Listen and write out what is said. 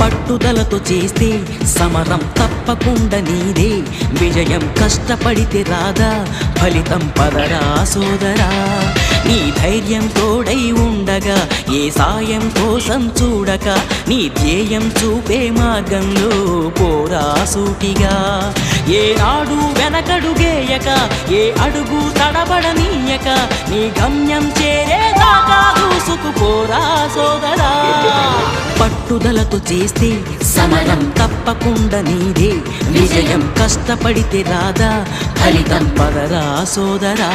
పట్టుదలతో చేస్తే సమరం తప్పకుండా నీదే, విజయం కష్టపడితే రాదా ఫలితం పదరా సోదరా. నీ ధైర్యం తోడై ఉండగా ఏ సాయం కోసం చూడక, నీ ధ్యేయం చూపే మార్గంలో పోరా సూటిగా. ఏ నాడు వెనకడుగేయక, ఏ అడుగు తడబడనీయక, నీ గమ్యం చేరేదాకా దూసుకుపోరా సోదరా. పట్టుదలతో చేస్తే సమరం తప్పకుండా నీదే, విజయం కష్టపడితే రాదా ఫలితం పదరా సోదరా.